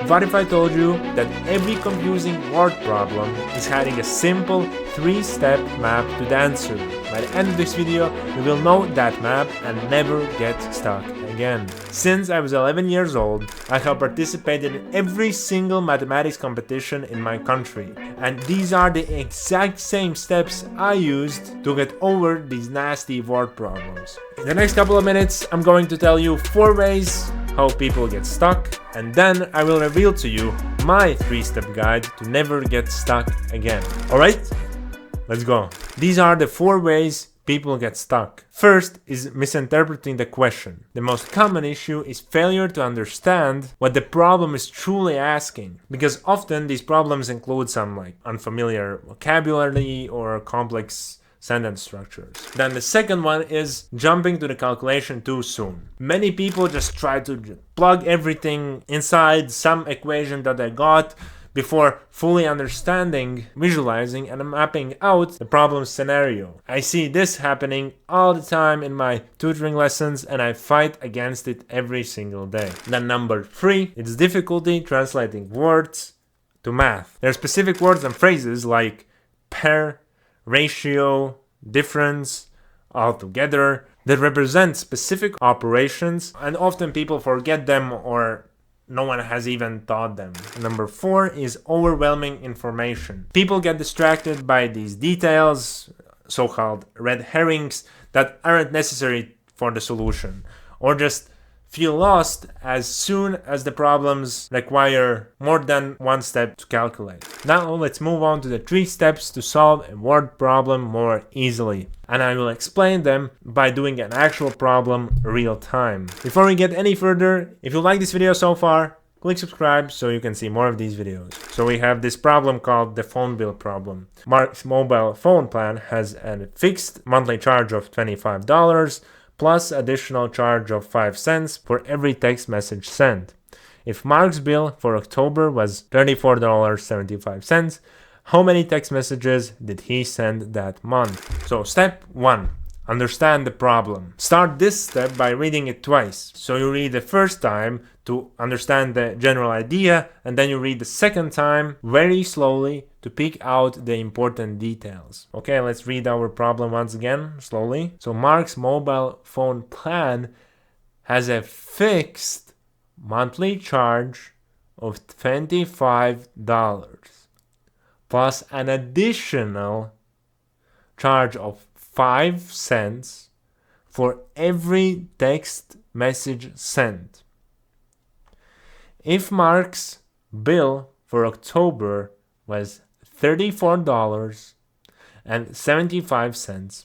What if I told you that every confusing word problem is having a simple 3-step map to the answer? By the end of this video, you will know that map and never get stuck again. Since I was 11 years old, I have participated in every single mathematics competition in my country. And these are the exact same steps I used to get over these nasty word problems. In the next couple of minutes, I'm going to tell you 4 ways how people get stuck, and then I will reveal to you my 3-step guide to never get stuck again. Alright? Let's go. These are the 4 ways people get stuck. First is misinterpreting the question. The most common issue is failure to understand what the problem is truly asking, because often these problems include some unfamiliar vocabulary or complex sentence structures. Then the second one is jumping to the calculation too soon. Many people just try to plug everything inside some equation that they got before fully understanding, visualizing, and mapping out the problem scenario. I see this happening all the time in my tutoring lessons, and I fight against it every single day. Then number 3, it's difficulty translating words to math. There are specific words and phrases like pair, ratio, difference, altogether, that represent specific operations, and often people forget them or no one has even taught them. Number 4 is overwhelming information. People get distracted by these details, so-called red herrings, that aren't necessary for the solution, or just feel lost as soon as the problems require more than one step to calculate. Now let's move on to the 3 steps to solve a word problem more easily. And I will explain them by doing an actual problem real time. Before we get any further, if you like this video so far, click subscribe so you can see more of these videos. So we have this problem called the phone bill problem. Mark's mobile phone plan has a fixed monthly charge of $25 plus additional charge of 5 cents for every text message sent. If Mark's bill for October was $34.75, how many text messages did he send that month? So step 1. Understand the problem. Start this step by reading it twice. So you read the first time to understand the general idea, and then you read the second time very slowly to pick out the important details. Okay, let's read our problem once again, slowly. So Mark's mobile phone plan has a fixed monthly charge of $25 plus an additional charge of 5 cents for every text message sent. If Mark's bill for October was $34.75,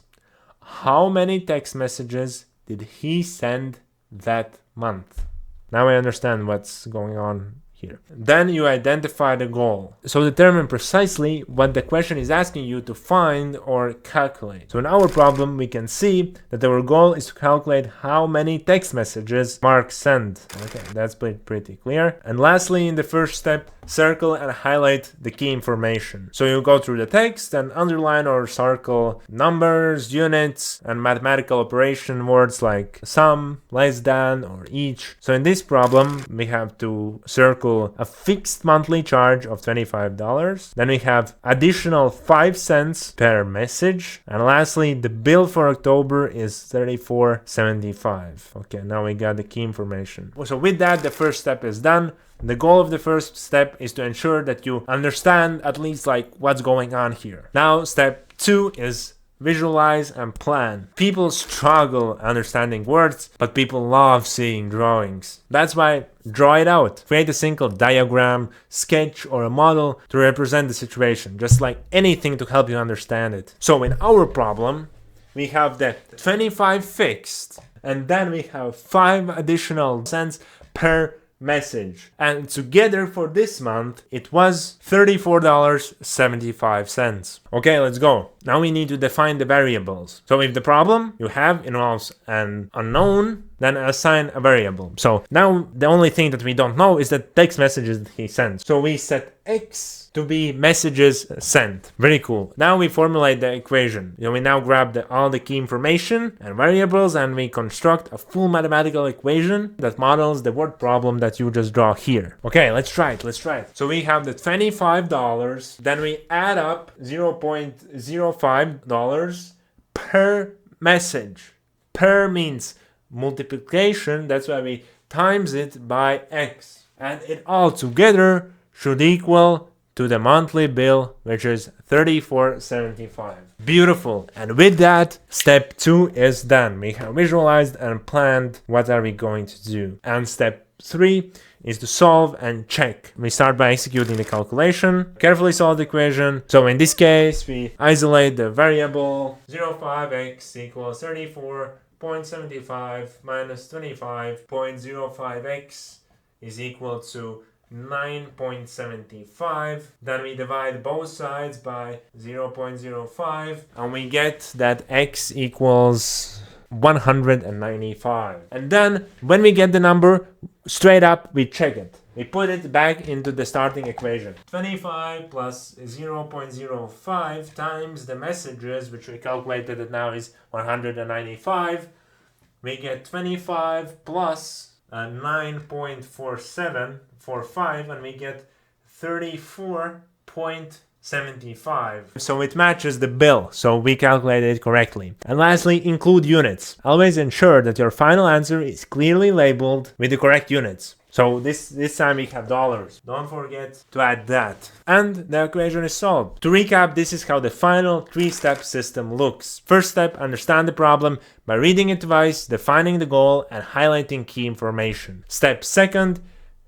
how many text messages did he send that month? Now I understand what's going on here. Then you identify the goal. So determine precisely what the question is asking you to find or calculate. So in our problem, we can see that our goal is to calculate how many text messages Mark sent. Okay, that's pretty clear. And lastly, in the first step, circle and highlight the key information. So you go through the text and underline or circle numbers, units, and mathematical operation words like sum, less than, or each. So in this problem, we have to circle a fixed monthly charge of $25. Then we have additional 5 cents per message. And lastly, the bill for October is $34.75. Okay, now we got the key information. So with that, the first step is done. The goal of the first step is to ensure that you understand at least what's going on here. Now step 2 is visualize and plan. People struggle understanding words, but people love seeing drawings. That's why draw it out. Create a single diagram, sketch, or a model to represent the situation, just like anything to help you understand it. So in our problem, we have the 25 fixed, and then we have 5 additional cents per message, and together for this month it was $34.75. Okay, let's go. Now we need to define the variables. So if the problem you have involves an unknown, then assign a variable. So now the only thing that we don't know is the text messages that he sends. So we set x to be messages sent. Very cool. Now we formulate the equation. We now grab all the key information and variables, and we construct a full mathematical equation that models the word problem that you just draw here. Okay, let's try it. So we have the $25, then we add up $0.05 per message. Per means multiplication, that's why we times it by x. And it all together should equal to the monthly bill, which is $34.75. Beautiful. And with that, step 2 is done. We have visualized and planned what are we going to do. And step 3 is to solve and check. We start by executing the calculation, carefully solve the equation. So in this case, we isolate the variable 0.5x equals 34.75 minus 25.05x is equal to 9.75. Then we divide both sides by 0.05 and we get that x equals 195. And then when we get the number, straight up we check it. We put it back into the starting equation. 25 plus 0.05 times the messages, which we calculated it now is 195. We get 25 plus 9.4745 and we get 34.75. So it matches the bill, so we calculated it correctly. And lastly, include units. Always ensure that your final answer is clearly labeled with the correct units. So this time we have dollars. Don't forget to add that. And the equation is solved. To recap, this is how the final 3-step system looks. First step, understand the problem by reading it twice, defining the goal, and highlighting key information. Step second,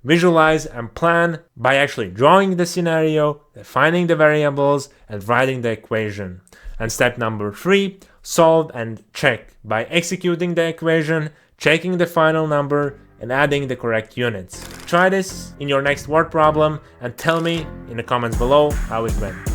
visualize and plan by actually drawing the scenario, defining the variables, and writing the equation. And step number 3, solve and check by executing the equation, checking the final number, and adding the correct units. Try this in your next word problem and tell me in the comments below how it went.